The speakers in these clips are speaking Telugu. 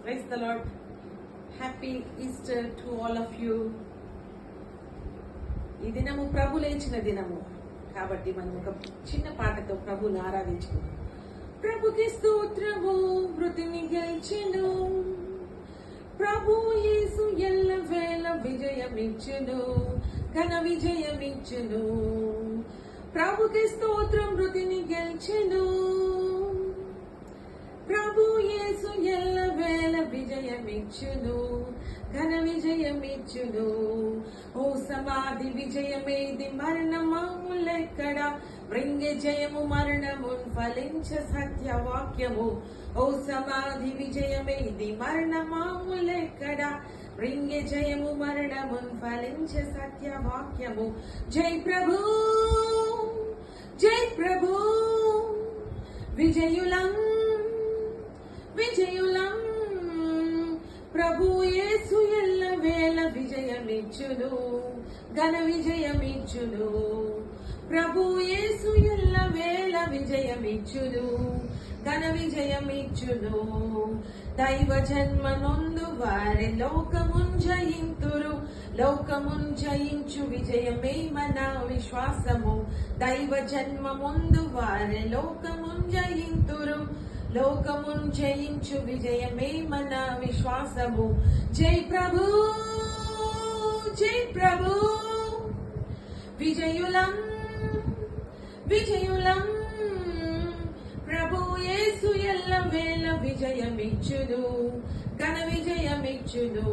Praise the Lord. Happy Easter to all of you. ఈ దినము ప్రభు లేచిన దినము కాబట్టి మనం ఒక చిన్న పాటతో ప్రభుని ఆరాధించుకుందాం. ప్రభుకి స్తోత్రము, మృతిని గెలిచెను. ప్రభు యేసు ఎల్లవేళ విజయమిచ్చెను, ఘన విజయమిచ్చెను. ప్రభుకి స్తోత్రం, మృతిని గెలిచెను. ప్రభు యేసు ఎల్లవేళ విజయమిచ్చును, ఘన విజయమిచ్చును. ఓ సమాధి విజయమేది, మరణమాములెక్కడ? మృంగె జయము మరణమున్ ఫలించ సత్యవాక్యము. ఓ సమాధి విజయమేది, మరణమాములెక్కడ? మృంగె జయము మరణమున్ ఫలించ సత్యవాక్యము. జై ప్రభు, జై ప్రభు, విజయులం విజయులం. ప్రభు యేసు ఎల్లవేళ విజయమిచ్చును, ఘన విజయమిచ్చును. ప్రభు యేసు ఎల్లవేళ విజయమిచ్చును, ఘన విజయమిచ్చును. దైవ జన్మ నొందు వారి లోకమున్ జయింతురు, లోకమున్ జయించు విజయమే మన విశ్వాసము. దైవ జన్మ ముందు వారి లోకమున్ జయింతురు, లోకమున్ జయించు విజయమే మన విశ్వాసము. జై ప్రభు, జై ప్రభు, విజయులం విజయులం. ప్రభు యేసు ఎల్లవేళ విజయమిచ్చును, ఘన విజయమిచ్చును.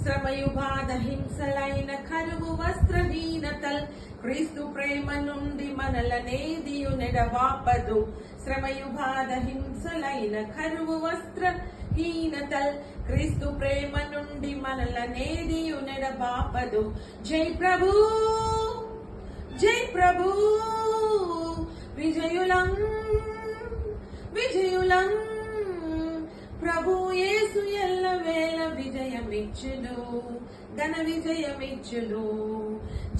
శ్రమయు బాధ హింసలైన కరువు వస్త్రహీనతల్ క్రీస్తు ప్రేమ నుండి మనలనేదియు నెడవాపదు. శ్రమయు బాధ హింసలైన కరువు వస్త్రహీనతల్ క్రీస్తు ప్రేమ నుండి మనలనేదియు నెడబాపదు. జై ప్రభు, జై ప్రభు, విజయులం విజయులం. ప్రభు యేసు ఎల్లవేళ విజయమిచ్చును, ఘన విజయమిచ్చును.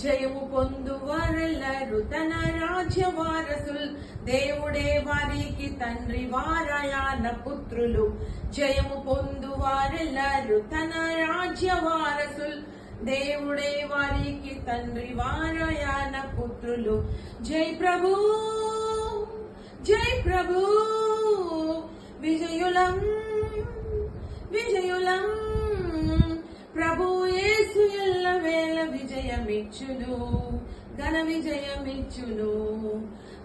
జయము పొందు వారెల్లరు తన రాజ్య వారసుల్, దేవుడే వారికి తండ్రి వారయాన పుత్రులు. జయము పొందు వారెల్లరు తన రాజ్య వారసుల్, దేవుడే వారికి తండ్రి వారయాన పుత్రులు. జై ప్రభు, జై ప్రభు, విజయులం విజయులం. ప్రభు యేసు ఎల్లవేళ విజయమిచ్చును, ఘన విజయమిచ్చును.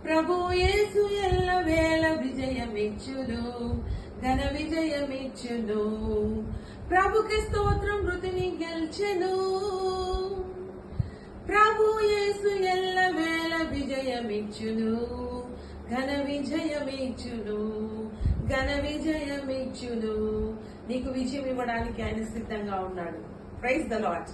ప్రభు యేసు ఎల్లవేళ విజయమిచ్చును, ఘన విజయమిచ్చును. ప్రభుకి స్తోత్రం, మృతిని గెలిచెను. ప్రభు యేసు ఎల్లవేళ విజయమిచ్చును, ఘన విజయమిచ్చును, ఘన విజయమిచ్చును. నీకు విజయం ఇవ్వడానికి ఆయన సిద్ధంగా ఉన్నాడు. Praise the lord.